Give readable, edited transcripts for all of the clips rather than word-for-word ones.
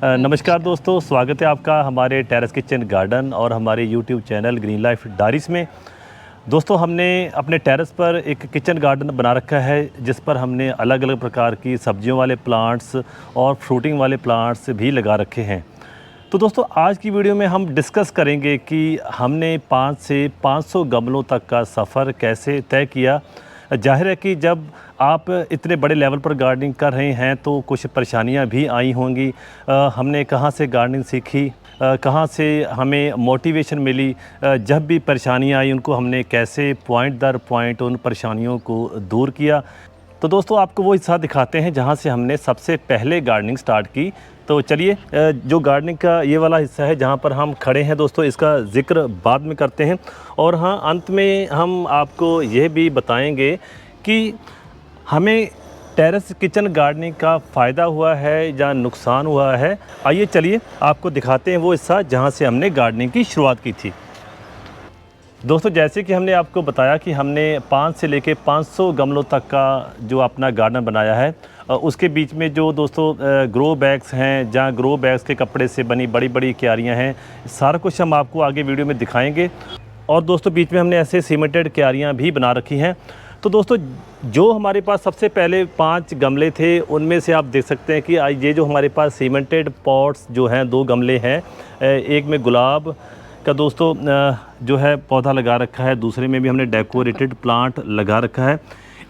नमस्कार दोस्तों, स्वागत है आपका हमारे टेरेस किचन गार्डन और हमारे YouTube channel green life diaries में। दोस्तों, हमने अपने टेरेस पर एक किचन गार्डन बना रखा है जिस पर हमने अलग अलग प्रकार की सब्जियों वाले प्लांट्स और फ्रूटिंग वाले प्लांट्स भी लगा रखे हैं। तो दोस्तों, आज की वीडियो में हम डिस्कस करेंगे कि हमने 5 से 500 गमलों तक का सफ़र कैसे तय किया। जाहिर है कि जब आप इतने बड़े लेवल पर गार्डनिंग कर रहे हैं तो कुछ परेशानियां भी आई होंगी। हमने कहां से गार्डनिंग सीखी, कहां से हमें मोटिवेशन मिली, जब भी परेशानियां आई उनको हमने कैसे पॉइंट दर पॉइंट उन परेशानियों को दूर किया। तो दोस्तों, आपको वो हिस्सा दिखाते हैं जहां से हमने सबसे पहले गार्डनिंग स्टार्ट की। तो चलिए, जो गार्डनिंग का ये वाला हिस्सा है जहाँ पर हम खड़े हैं दोस्तों, इसका ज़िक्र बाद में करते हैं। और हाँ, अंत में हम आपको यह भी बताएंगे कि हमें टेरेस किचन गार्डनिंग का फ़ायदा हुआ है या नुकसान हुआ है। आइए चलिए आपको दिखाते हैं वो हिस्सा जहाँ से हमने गार्डनिंग की शुरुआत की थी। दोस्तों, जैसे कि हमने आपको बताया कि हमने 5 से लेके 500 गमलों तक का जो अपना गार्डन बनाया है। उसके बीच में जो दोस्तों ग्रो बैग्स हैं, जहाँ ग्रो बैग्स के कपड़े से बनी बड़ी बड़ी क्यारियाँ हैं, सारा कुछ हम आपको आगे वीडियो में दिखाएंगे। और दोस्तों, बीच में हमने ऐसे सीमेंटेड क्यारियाँ भी बना रखी हैं। तो दोस्तों, जो हमारे पास सबसे पहले 5 गमले थे उनमें से आप देख सकते हैं कि ये जो हमारे पास सीमेंटेड पॉट्स जो हैं, 2 गमले हैं। एक में गुलाब का दोस्तों जो है पौधा लगा रखा है, दूसरे में भी हमने डेकोरेटेड प्लांट लगा रखा है।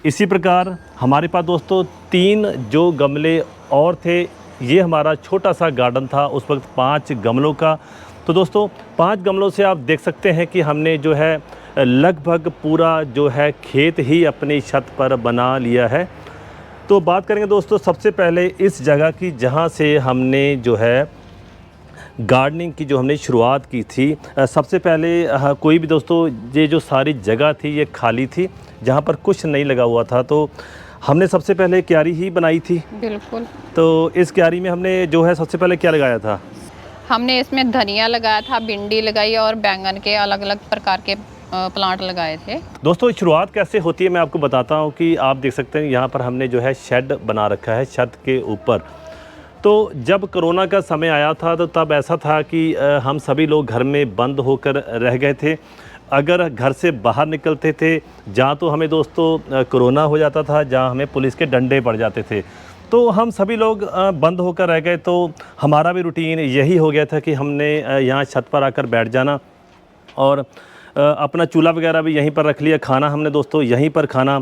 इसी प्रकार हमारे पास दोस्तों 3 जो गमले और थे। ये हमारा छोटा सा गार्डन था उस वक्त 5 गमलों का। तो दोस्तों, 5 गमलों से आप देख सकते हैं कि हमने जो है लगभग पूरा जो है खेत ही अपनी छत पर बना लिया है। तो बात करेंगे दोस्तों सबसे पहले इस जगह की जहाँ से हमने जो है गार्डनिंग की जो हमने शुरुआत की थी। सबसे पहले कोई भी दोस्तों, ये जो सारी जगह थी ये खाली थी जहाँ पर कुछ नहीं लगा हुआ था। तो हमने सबसे पहले क्यारी ही बनाई थी। बिल्कुल। तो इस क्यारी में हमने जो है सबसे पहले क्या लगाया था? हमने इसमें धनिया लगाया था, भिंडी लगाई और बैंगन के अलग अलग प्रकार के प्लांट लगाए थे। दोस्तों, शुरुआत कैसे होती है मैं आपको बताता हूँ कि आप देख सकते हैं यहाँ पर हमने जो है शेड बना रखा है छत के ऊपर। तो जब कोरोना का समय आया था तो तब ऐसा था कि हम सभी लोग घर में बंद होकर रह गए थे। अगर घर से बाहर निकलते थे, जहाँ तो हमें दोस्तों कोरोना हो जाता था, जहाँ हमें पुलिस के डंडे पड़ जाते थे। तो हम सभी लोग बंद होकर रह गए। तो हमारा भी रूटीन यही हो गया था कि हमने यहाँ छत पर आकर बैठ जाना और अपना चूल्हा वगैरह भी यहीं पर रख लिया। खाना हमने दोस्तों यहीं पर खाना।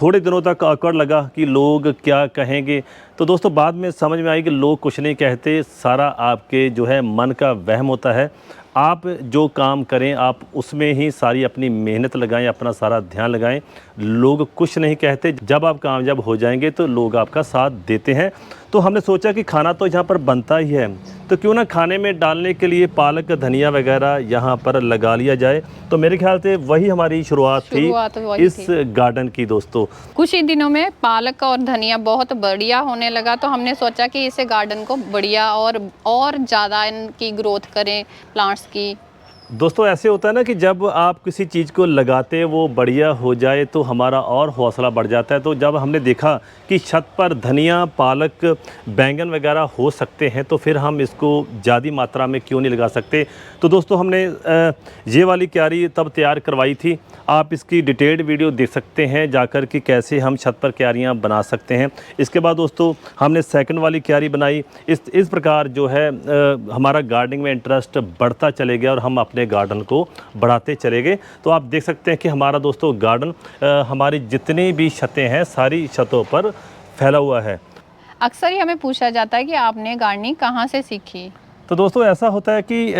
थोड़े दिनों तक ऑकवर्ड लगा कि लोग क्या कहेंगे। तो दोस्तों, बाद में समझ में आई कि लोग कुछ नहीं कहते, सारा आपके जो है मन का वहम होता है। आप जो काम करें आप उसमें ही सारी अपनी मेहनत लगाएं, अपना सारा ध्यान लगाएं। लोग कुछ नहीं कहते। जब आप कामयाब हो जाएंगे तो लोग आपका साथ देते हैं। तो हमने सोचा कि खाना तो यहाँ पर बनता ही है, तो क्यों ना खाने में डालने के लिए पालक धनिया वगैरह यहाँ पर लगा लिया जाए। तो मेरे ख्याल से वही हमारी शुरुआत थी इस गार्डन की। दोस्तों, कुछ ही दिनों में पालक और धनिया बहुत बढ़िया होने लगा। तो हमने सोचा कि इसे गार्डन को बढ़िया और ज़्यादा इनकी ग्रोथ करें प्लांट्स की। दोस्तों, ऐसे होता है ना कि जब आप किसी चीज़ को लगाते वो बढ़िया हो जाए तो हमारा और हौसला बढ़ जाता है। तो जब हमने देखा कि छत पर धनिया, पालक, बैंगन वगैरह हो सकते हैं तो फिर हम इसको ज़्यादा मात्रा में क्यों नहीं लगा सकते। तो दोस्तों, हमने ये वाली क्यारी तब तैयार करवाई थी। आप इसकी डिटेल्ड वीडियो देख सकते हैं जाकर कि कैसे हम छत पर क्यारियाँ बना सकते हैं। इसके बाद दोस्तों हमने सेकंड वाली क्यारी बनाई। इस प्रकार जो है हमारा गार्डनिंग में इंटरेस्ट बढ़ता चले गया और हम अपने गार्डन को बढ़ाते चले गए। तो आप देख सकते हैं कि हमारा दोस्तों गार्डन हमारी जितनी भी छतें हैं सारी छतों पर फैला हुआ है। अक्सर ही हमें पूछा जाता है कि आपने गार्डनिंग कहाँ से सीखी। तो दोस्तों, ऐसा होता है कि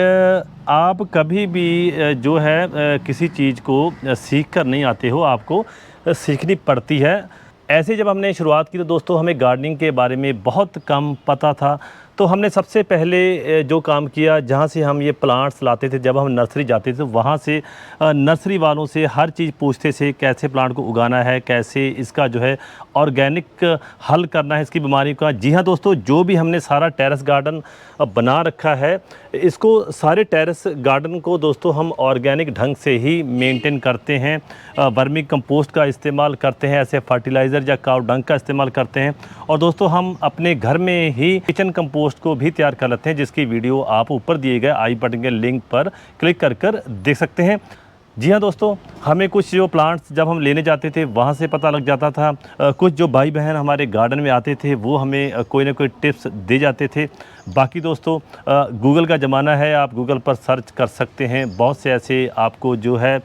आप कभी भी जो है किसी चीज़ को सीख कर नहीं आते हो, आपको सीखनी पड़ती है। ऐसे जब हमने शुरुआत की तो दोस्तों हमें गार्डनिंग के बारे में बहुत कम पता था। तो हमने सबसे पहले जो काम किया, जहाँ से हम ये प्लांट्स लाते थे, जब हम नर्सरी जाते थे तो वहाँ से नर्सरी वालों से हर चीज़ पूछते थे, कैसे प्लांट को उगाना है, कैसे इसका जो है ऑर्गेनिक हल करना है इसकी बीमारी का। जी हाँ दोस्तों, जो भी हमने सारा टेरेस गार्डन बना रखा है, इसको सारे टेरेस गार्डन को दोस्तों हम ऑर्गेनिक ढंग से ही मेंटेन करते हैं। वर्मी कंपोस्ट का इस्तेमाल करते हैं, ऐसे फर्टिलाइज़र या काव डंग का इस्तेमाल करते हैं। और दोस्तों, हम अपने घर में ही किचन कंपोस्ट पोस्ट को भी तैयार कर लेते हैं, जिसकी वीडियो आप ऊपर दिए गए आई बटन के लिंक पर क्लिक कर देख सकते हैं। जी हाँ दोस्तों, हमें कुछ जो प्लांट्स जब हम लेने जाते थे वहाँ से पता लग जाता था। कुछ जो भाई बहन हमारे गार्डन में आते थे वो हमें कोई ना कोई टिप्स दे जाते थे। बाकी दोस्तों गूगल का ज़माना है, आप गूगल पर सर्च कर सकते हैं, बहुत से ऐसे आपको जो है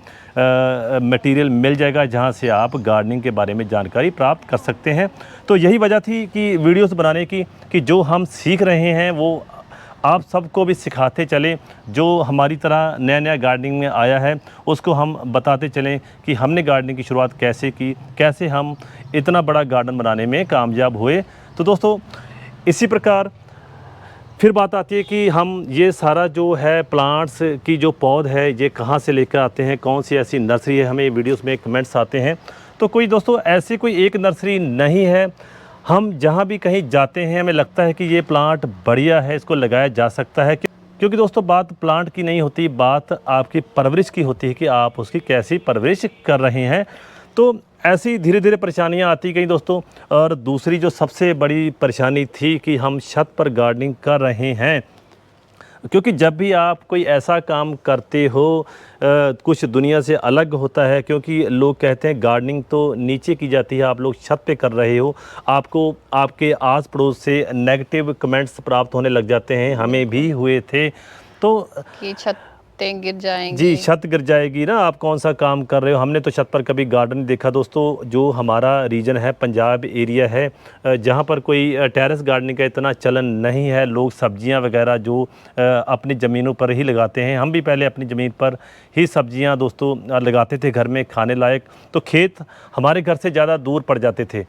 मटेरियल मिल जाएगा जहाँ से आप गार्डनिंग के बारे में जानकारी प्राप्त कर सकते हैं। तो यही वजह थी कि वीडियोस बनाने की, कि जो हम सीख रहे हैं वो आप सबको भी सिखाते चलें। जो हमारी तरह नया नया गार्डनिंग में आया है उसको हम बताते चलें कि हमने गार्डनिंग की शुरुआत कैसे की, कैसे हम इतना बड़ा गार्डन बनाने में कामयाब हुए। तो दोस्तों इसी प्रकार फिर बात आती है कि हम ये सारा जो है प्लांट्स की जो पौध है ये कहाँ से लेकर आते हैं, कौन सी ऐसी नर्सरी है। हमें वीडियोस में कमेंट्स आते हैं, तो कोई दोस्तों ऐसी कोई एक नर्सरी नहीं है। हम जहाँ भी कहीं जाते हैं हमें लगता है कि ये प्लांट बढ़िया है, इसको लगाया जा सकता है, क्योंकि दोस्तों बात प्लांट की नहीं होती, बात आपकी परवरिश की होती है कि आप उसकी कैसी परवरिश कर रहे हैं। तो ऐसी धीरे धीरे परेशानियां आती गई दोस्तों। और दूसरी जो सबसे बड़ी परेशानी थी कि हम छत पर गार्डनिंग कर रहे हैं, क्योंकि जब भी आप कोई ऐसा काम करते हो कुछ दुनिया से अलग होता है, क्योंकि लोग कहते हैं गार्डनिंग तो नीचे की जाती है, आप लोग छत पे कर रहे हो, आपको आपके आस पड़ोस से नेगेटिव कमेंट्स प्राप्त होने लग जाते हैं। हमें भी हुए थे तो कि छतें गिर जाएंगी। जी, छत गिर जाएगी ना, आप कौन सा काम कर रहे हो। हमने तो छत पर कभी गार्डन नहीं देखा दोस्तों। जो हमारा रीजन है पंजाब एरिया है, जहाँ पर कोई टेरेस गार्डनिंग का इतना चलन नहीं है। लोग सब्जियां वगैरह जो अपनी ज़मीनों पर ही लगाते हैं। हम भी पहले अपनी ज़मीन पर ही सब्जियां दोस्तों लगाते थे घर में खाने लायक, तो खेत हमारे घर से ज़्यादा दूर पड़ जाते थे।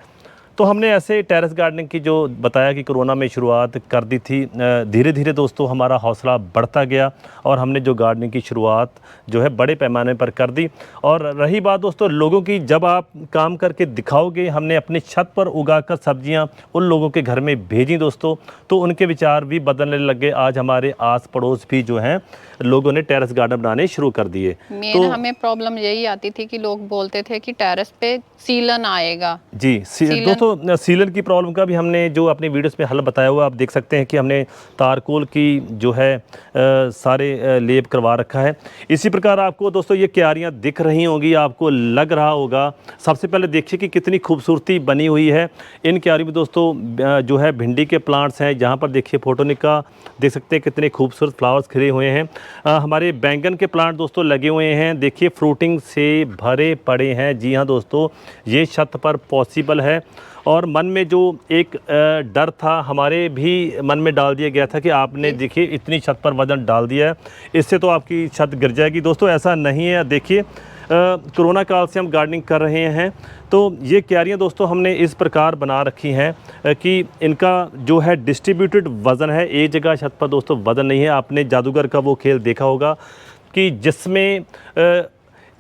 तो हमने ऐसे टेरेस गार्डनिंग की जो बताया कि कोरोना में शुरुआत कर दी थी। धीरे धीरे दोस्तों हमारा हौसला बढ़ता गया और हमने जो गार्डनिंग की शुरुआत जो है बड़े पैमाने पर कर दी। और रही बात दोस्तों लोगों की, जब आप काम करके दिखाओगे, हमने अपनी छत पर उगाकर सब्जियां उन लोगों के घर में भेजी दोस्तों, तो उनके विचार भी बदलने लग गए। आज हमारे आस पड़ोस भी जो हैं लोगों ने टेरेस गार्डन बनाने शुरू कर दिए। मेन हमें प्रॉब्लम यही आती थी कि लोग बोलते थे कि टेरेस पे सीलन आएगा। जी दोस्तों सीलन की प्रॉब्लम का भी हमने जो अपनी वीडियोस में हल बताया हुआ, आप देख सकते हैं कि हमने तारकोल की जो है सारे लेप करवा रखा है। इसी प्रकार आपको दोस्तों ये क्यारियां दिख रही होंगी, आपको लग रहा होगा। सबसे पहले देखिए कि कितनी खूबसूरती बनी हुई है। इन क्यारी में दोस्तों जो है भिंडी के प्लांट्स हैं, जहाँ पर देखिए फोटोनिका देख सकते हैं कितने खूबसूरत फ्लावर्स खिले हुए हैं। हमारे बैंगन के प्लांट दोस्तों लगे हुए हैं, देखिए फ्रूटिंग से भरे पड़े हैं। जी हाँ दोस्तों, ये छत पर पॉसिबल है। और मन में जो एक डर था हमारे भी मन में डाल दिया गया था कि आपने देखिए इतनी छत पर वज़न डाल दिया है, इससे तो आपकी छत गिर जाएगी। दोस्तों ऐसा नहीं है। देखिए कोरोना काल से हम गार्डनिंग कर रहे हैं, तो ये क्यारियाँ दोस्तों हमने इस प्रकार बना रखी हैं कि इनका जो है डिस्ट्रीब्यूटेड वज़न है। एक जगह छत पर दोस्तों वज़न नहीं है। आपने जादूगर का वो खेल देखा होगा कि जिसमें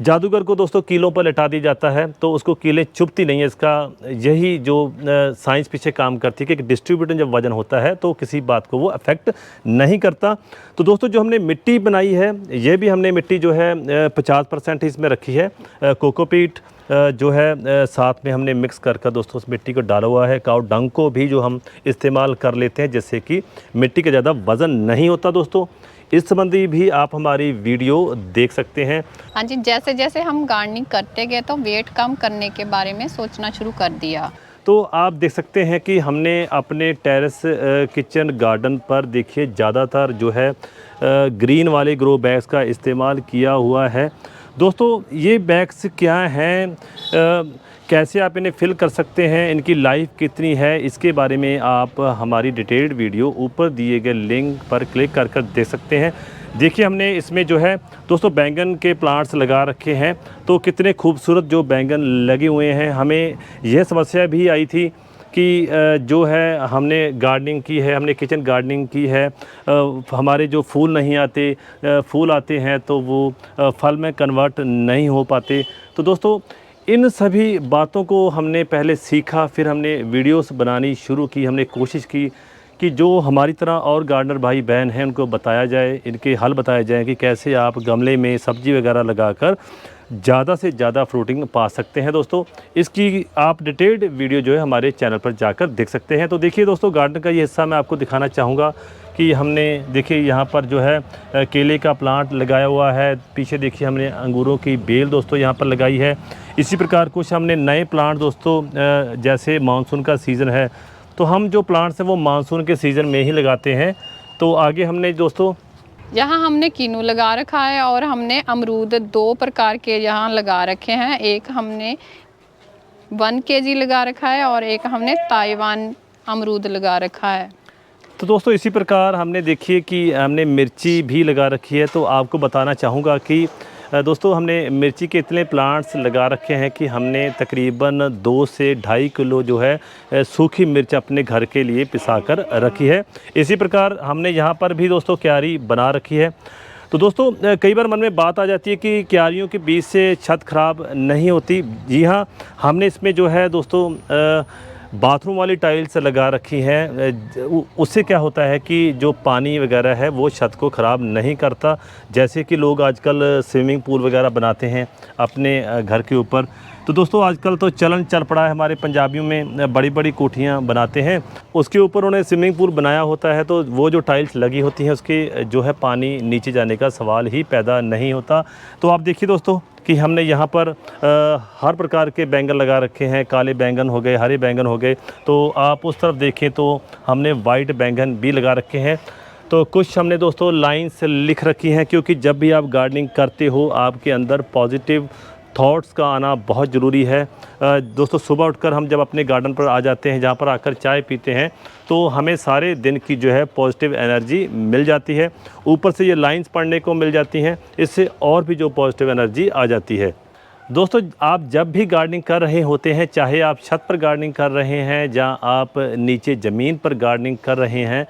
जादूगर को दोस्तों कीलों पर लिटा दिया जाता है तो उसको कीलें चुभती नहीं है। इसका यही जो साइंस पीछे काम करती है कि डिस्ट्रीब्यूटेड जब वजन होता है तो किसी बात को वो अफेक्ट नहीं करता। तो दोस्तों जो हमने मिट्टी बनाई है, ये भी हमने मिट्टी जो है 50% इसमें रखी है। कोकोपीट जो है साथ में हमने मिक्स कर दोस्तों उस मिट्टी को डाला हुआ है। काऊ डंग को भी जो हम इस्तेमाल कर लेते हैं, जिससे कि मिट्टी का ज़्यादा वज़न नहीं होता। दोस्तों इस संबंधी भी आप हमारी वीडियो देख सकते हैं। हाँ जी, जैसे जैसे हम गार्डनिंग करते गए तो वेट कम करने के बारे में सोचना शुरू कर दिया। तो आप देख सकते हैं कि हमने अपने टेरेस किचन गार्डन पर देखिए ज़्यादातर जो है ग्रीन वाले ग्रो बैग्स का इस्तेमाल किया हुआ है। दोस्तों ये बैग्स क्या हैं, कैसे आप इन्हें फिल कर सकते हैं, इनकी लाइफ कितनी है, इसके बारे में आप हमारी डिटेल्ड वीडियो ऊपर दिए गए लिंक पर क्लिक कर देख सकते हैं। देखिए हमने इसमें जो है दोस्तों बैंगन के प्लांट्स लगा रखे हैं, तो कितने खूबसूरत जो बैंगन लगे हुए हैं। हमें यह समस्या भी आई थी कि जो है हमने गार्डनिंग की है, हमने किचन गार्डनिंग की है, हमारे जो फूल नहीं आते, फूल आते हैं तो वो फल में कन्वर्ट नहीं हो पाते। तो दोस्तों इन सभी बातों को हमने पहले सीखा, फिर हमने वीडियोस बनानी शुरू की। हमने कोशिश की कि जो हमारी तरह और गार्डनर भाई बहन हैं उनको बताया जाए, इनके हल बताए जाएँ कि कैसे आप गमले में सब्ज़ी वगैरह लगाकर ज़्यादा से ज़्यादा फ्रूटिंग पा सकते हैं दोस्तों। इसकी आप डिटेल्ड वीडियो जो है हमारे चैनल पर जाकर देख सकते हैं। तो देखिए दोस्तों, गार्डन का ये हिस्सा मैं आपको दिखाना चाहूँगा कि हमने देखिए यहाँ पर जो है केले का प्लांट लगाया हुआ है। पीछे देखिए हमने अंगूरों की बेल दोस्तों यहाँ पर लगाई है। इसी प्रकार कुछ हमने नए प्लांट दोस्तों, जैसे मानसून का सीज़न है तो हम जो प्लांट्स हैं वो मानसून के सीज़न में ही लगाते हैं। तो आगे हमने दोस्तों यहाँ हमने कीनू लगा रखा है और हमने अमरूद 2 प्रकार के यहाँ लगा रखे हैं। एक हमने 1 kg लगा रखा है और एक हमने ताइवान अमरूद लगा रखा है। तो दोस्तों इसी प्रकार हमने देखिए कि हमने मिर्ची भी लगा रखी है। तो आपको बताना चाहूँगा कि दोस्तों हमने मिर्ची के इतने प्लांट्स लगा रखे हैं कि हमने तकरीबन 2 से 2.5 किलो जो है सूखी मिर्च अपने घर के लिए पिसा कर रखी है। इसी प्रकार हमने यहाँ पर भी दोस्तों क्यारी बना रखी है। तो दोस्तों कई बार मन में बात आ जाती है कि क्यारियों के बीच से छत ख़राब नहीं होती। जी हाँ, हमने इसमें जो है दोस्तों बाथरूम वाली टाइल्स लगा रखी हैं। उससे क्या होता है कि जो पानी वगैरह है वो छत को ख़राब नहीं करता। जैसे कि लोग आजकल स्विमिंग पूल वगैरह बनाते हैं अपने घर के ऊपर। तो दोस्तों आजकल तो चलन चल पड़ा है, हमारे पंजाबियों में बड़ी बड़ी कोठियाँ बनाते हैं, उसके ऊपर उन्हें स्विमिंग पूल बनाया होता है। तो वो जो टाइल्स लगी होती हैं उसके जो है पानी नीचे जाने का सवाल ही पैदा नहीं होता। तो आप देखिए दोस्तों कि हमने यहाँ पर हर प्रकार के बैंगन लगा रखे हैं। काले बैंगन हो गए, हरे बैंगन हो गए। तो आप उस तरफ देखें तो हमने वाइट बैंगन भी लगा रखे हैं। तो कुछ हमने दोस्तों लाइंस लिख रखी हैं, क्योंकि जब भी आप गार्डनिंग करते हो आपके अंदर पॉजिटिव थॉट्स का आना बहुत ज़रूरी है। दोस्तों सुबह उठकर हम जब अपने गार्डन पर आ जाते हैं, जहाँ पर आकर चाय पीते हैं, तो हमें सारे दिन की जो है पॉजिटिव एनर्जी मिल जाती है। ऊपर से ये लाइंस पढ़ने को मिल जाती हैं, इससे और भी जो पॉजिटिव एनर्जी आ जाती है। दोस्तों आप जब भी गार्डनिंग कर रहे होते हैं, चाहे आप छत पर गार्डनिंग कर रहे हैं या आप नीचे ज़मीन पर गार्डनिंग कर रहे हैं,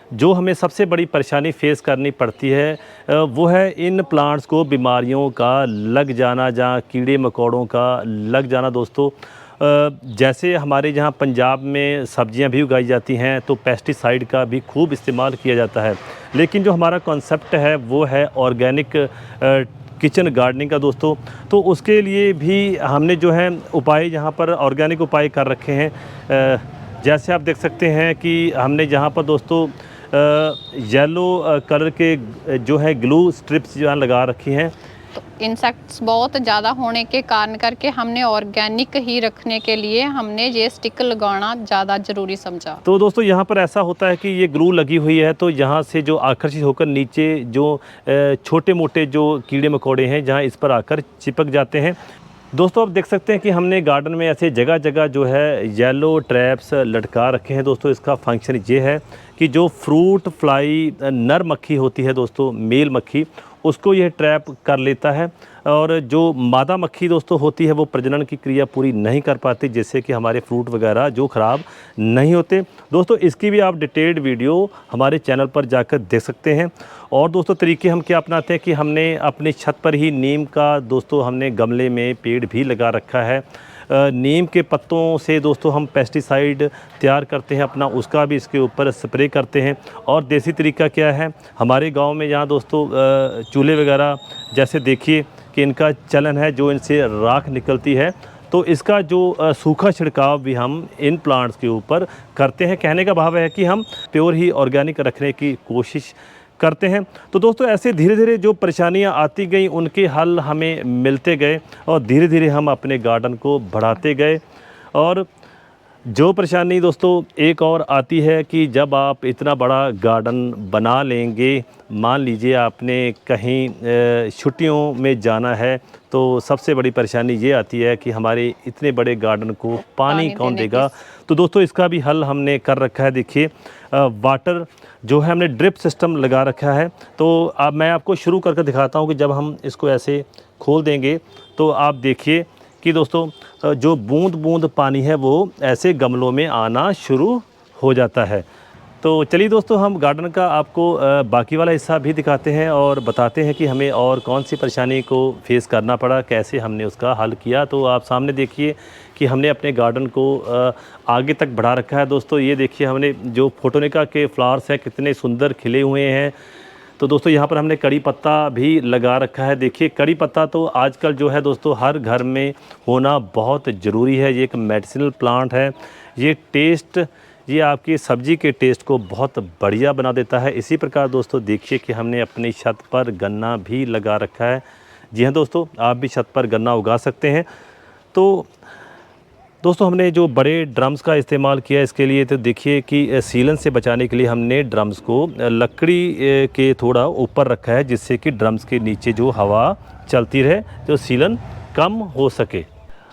जो हमें सबसे बड़ी परेशानी फेस करनी पड़ती है वो है इन प्लांट्स को बीमारियों का लग जाना या कीड़े मकोड़ों का लग जाना। दोस्तों जैसे हमारे यहाँ पंजाब में सब्जियाँ भी उगाई जाती हैं तो पेस्टिसाइड का भी खूब इस्तेमाल किया जाता है, लेकिन जो हमारा कॉन्सेप्ट है वो है ऑर्गेनिक किचन गार्डनिंग का दोस्तों। तो उसके लिए भी हमने जो है उपाय यहाँ पर ऑर्गेनिक उपाय कर रखे हैं। जैसे आप देख सकते हैं कि हमने यहाँ पर दोस्तों येलो कलर के जो है ग्लू स्ट्रिप्स यहाँ लगा रखी हैं। तो इंसेक्ट्स बहुत ज़्यादा होने के कारण करके हमने ऑर्गेनिक ही रखने के लिए हमने ये स्टिक लगाना ज़्यादा ज़रूरी समझा। तो दोस्तों यहाँ पर ऐसा होता है कि ये ग्लू लगी हुई है, तो यहाँ से जो आकर्षित होकर नीचे जो छोटे मोटे जो कीड़े मकोड़े हैं जहाँ इस पर आकर चिपक जाते हैं। दोस्तों आप देख सकते हैं कि हमने गार्डन में ऐसे जगह जगह जो है येलो ट्रैप्स लटका रखे हैं। दोस्तों इसका फंक्शन ये है कि जो फ्रूट फ्लाई नर मक्खी होती है दोस्तों, मेल मक्खी, उसको यह ट्रैप कर लेता है, और जो मादा मक्खी दोस्तों होती है वो प्रजनन की क्रिया पूरी नहीं कर पाती, जिससे कि हमारे फ्रूट वगैरह जो ख़राब नहीं होते। दोस्तों इसकी भी आप डिटेल्ड वीडियो हमारे चैनल पर जाकर देख सकते हैं। और दोस्तों तरीके हम क्या अपनाते हैं कि हमने अपनी छत पर ही नीम का दोस्तों हमने गमले में पेड़ भी लगा रखा है। नीम के पत्तों से दोस्तों हम पेस्टिसाइड तैयार करते हैं अपना, उसका भी इसके ऊपर स्प्रे करते हैं। और देसी तरीका क्या है, हमारे गांव में यहाँ दोस्तों चूल्हे वगैरह जैसे देखिए कि इनका चलन है, जो इनसे राख निकलती है, तो इसका जो सूखा छिड़काव भी हम इन प्लांट्स के ऊपर करते हैं। कहने का भाव है कि हम प्योर ही ऑर्गेनिक रखने की कोशिश करते हैं। तो दोस्तों ऐसे धीरे धीरे जो परेशानियां आती गई उनके हल हमें मिलते गए, और धीरे धीरे हम अपने गार्डन को बढ़ाते गए। और जो परेशानी दोस्तों एक और आती है कि जब आप इतना बड़ा गार्डन बना लेंगे, मान लीजिए आपने कहीं छुट्टियों में जाना है, तो सबसे बड़ी परेशानी ये आती है कि हमारे इतने बड़े गार्डन को पानी कौन देगा। तो दोस्तों इसका भी हल हमने कर रखा है। देखिए वाटर जो है हमने ड्रिप सिस्टम लगा रखा है। तो अब मैं आपको शुरू करके दिखाता हूँ कि जब हम इसको ऐसे खोल देंगे तो आप देखिए कि दोस्तों जो बूंद बूंद पानी है वो ऐसे गमलों में आना शुरू हो जाता है। तो चलिए दोस्तों हम गार्डन का आपको बाकी वाला हिस्सा भी दिखाते हैं और बताते हैं कि हमें और कौन सी परेशानी को फेस करना पड़ा, कैसे हमने उसका हल किया। तो आप सामने देखिए कि हमने अपने गार्डन को आगे तक बढ़ा रखा है। दोस्तों ये देखिए हमने जो फोटोनिका के फ्लावर्स हैं कितने सुंदर खिले हुए हैं। तो दोस्तों यहाँ पर हमने कड़ी पत्ता भी लगा रखा है। देखिए कड़ी पत्ता तो आजकल जो है दोस्तों हर घर में होना बहुत ज़रूरी है। ये एक मेडिसिनल प्लांट है। ये आपकी सब्ज़ी के टेस्ट को बहुत बढ़िया बना देता है। इसी प्रकार दोस्तों देखिए कि हमने अपनी छत पर गन्ना भी लगा रखा है। जी हाँ दोस्तों, आप भी छत पर गन्ना उगा सकते हैं। तो दोस्तों हमने जो बड़े ड्रम्स का इस्तेमाल किया इसके लिए, तो देखिए कि सीलन से बचाने के लिए हमने ड्रम्स को लकड़ी के थोड़ा ऊपर रखा है, जिससे कि ड्रम्स के नीचे जो हवा चलती रहे तो सीलन कम हो सके।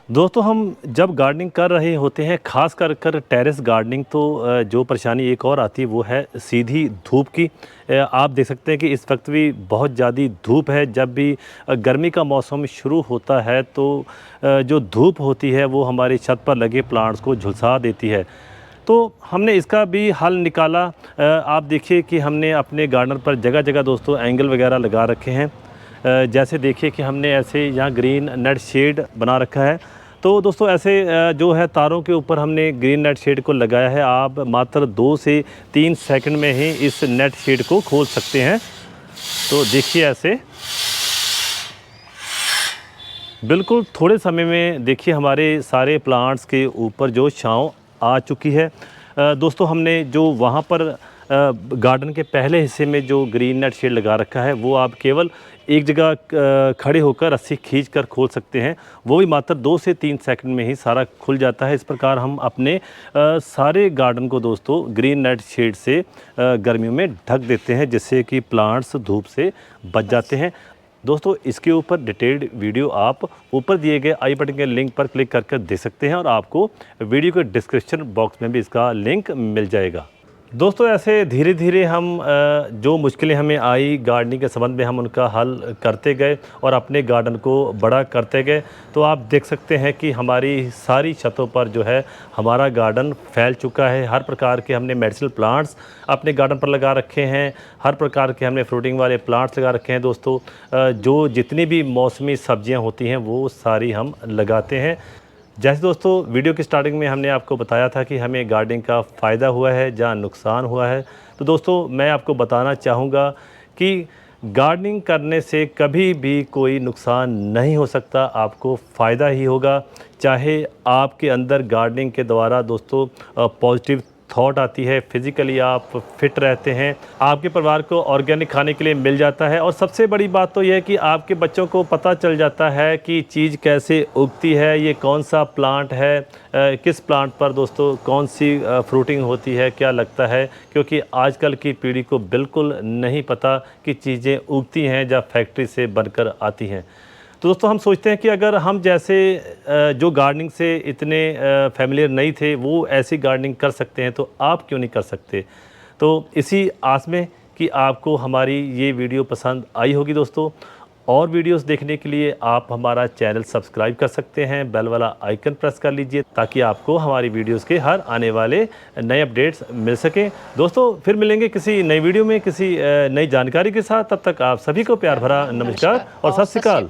दोस्तों हम जब गार्डनिंग कर रहे होते हैं, ख़ास कर टेरेस गार्डनिंग, तो जो परेशानी एक और आती है वो है सीधी धूप की। आप देख सकते हैं कि इस वक्त भी बहुत ज़्यादा धूप है। जब भी गर्मी का मौसम शुरू होता है तो जो धूप होती है वो हमारी छत पर लगे प्लांट्स को झुलसा देती है। तो हमने इसका भी हल निकाला। आप देखिए कि हमने अपने गार्डन पर जगह जगह दोस्तों एंगल वगैरह लगा रखे हैं। जैसे देखिए कि हमने ऐसे यहाँ ग्रीन नेट शेड बना रखा है। तो दोस्तों ऐसे जो है तारों के ऊपर हमने ग्रीन नेट शेड को लगाया है। आप मात्र 2 से 3 सेकंड में ही इस नेट शेड को खोल सकते हैं। तो देखिए ऐसे बिल्कुल थोड़े समय में देखिए हमारे सारे प्लांट्स के ऊपर जो छांव आ चुकी है। दोस्तों हमने जो वहाँ पर गार्डन के पहले हिस्से में जो ग्रीन नेट शेड लगा रखा है वो आप केवल एक जगह खड़े होकर रस्सी खींच कर खोल सकते हैं। वो भी मात्र 2 से 3 सेकंड में ही सारा खुल जाता है। इस प्रकार हम अपने सारे गार्डन को दोस्तों ग्रीन नेट शेड से गर्मियों में ढक देते हैं, जिससे कि प्लांट्स धूप से बच जाते हैं। दोस्तों इसके ऊपर डिटेल्ड वीडियो आप ऊपर दिए गए आई बटन के लिंक पर क्लिक करके देख सकते हैं, और आपको वीडियो के डिस्क्रिप्शन बॉक्स में भी इसका लिंक मिल जाएगा। दोस्तों ऐसे धीरे धीरे हम जो मुश्किलें हमें आई गार्डनिंग के संबंध में, हम उनका हल करते गए और अपने गार्डन को बड़ा करते गए। तो आप देख सकते हैं कि हमारी सारी छतों पर जो है हमारा गार्डन फैल चुका है। हर प्रकार के हमने मेडिसिनल प्लांट्स अपने गार्डन पर लगा रखे हैं। हर प्रकार के हमने फ्रूटिंग वाले प्लांट्स लगा रखे हैं। दोस्तों जो जितनी भी मौसमी सब्जियां होती हैं वो सारी हम लगाते हैं। जैसे दोस्तों वीडियो की स्टार्टिंग में हमने आपको बताया था कि हमें गार्डनिंग का फ़ायदा हुआ है, जहाँ नुकसान हुआ है। तो दोस्तों मैं आपको बताना चाहूँगा कि गार्डनिंग करने से कभी भी कोई नुकसान नहीं हो सकता, आपको फ़ायदा ही होगा। चाहे आपके अंदर गार्डनिंग के द्वारा दोस्तों पॉजिटिव थॉट आती है, फिज़िकली आप फिट रहते हैं, आपके परिवार को ऑर्गेनिक खाने के लिए मिल जाता है, और सबसे बड़ी बात तो यह है कि आपके बच्चों को पता चल जाता है कि चीज़ कैसे उगती है, ये कौन सा प्लांट है, किस प्लांट पर दोस्तों कौन सी फ्रूटिंग होती है, क्या लगता है। क्योंकि आजकल की पीढ़ी को बिल्कुल नहीं पता कि चीज़ें उगती हैं या फैक्ट्री से बनकर आती हैं। तो दोस्तों हम सोचते हैं कि अगर हम जैसे जो गार्डनिंग से इतने फेमिलियर नहीं थे वो ऐसी गार्डनिंग कर सकते हैं, तो आप क्यों नहीं कर सकते। तो इसी आस में कि आपको हमारी ये वीडियो पसंद आई होगी दोस्तों। और वीडियोस देखने के लिए आप हमारा चैनल सब्सक्राइब कर सकते हैं, बेल वाला आइकन प्रेस कर लीजिए, ताकि आपको हमारी वीडियोस के हर आने वाले नए अपडेट्स मिल सकें। दोस्तों फिर मिलेंगे किसी नई वीडियो में किसी नई जानकारी के साथ। तब तक आप सभी को प्यार भरा नमस्कार और सत श्री अकाल।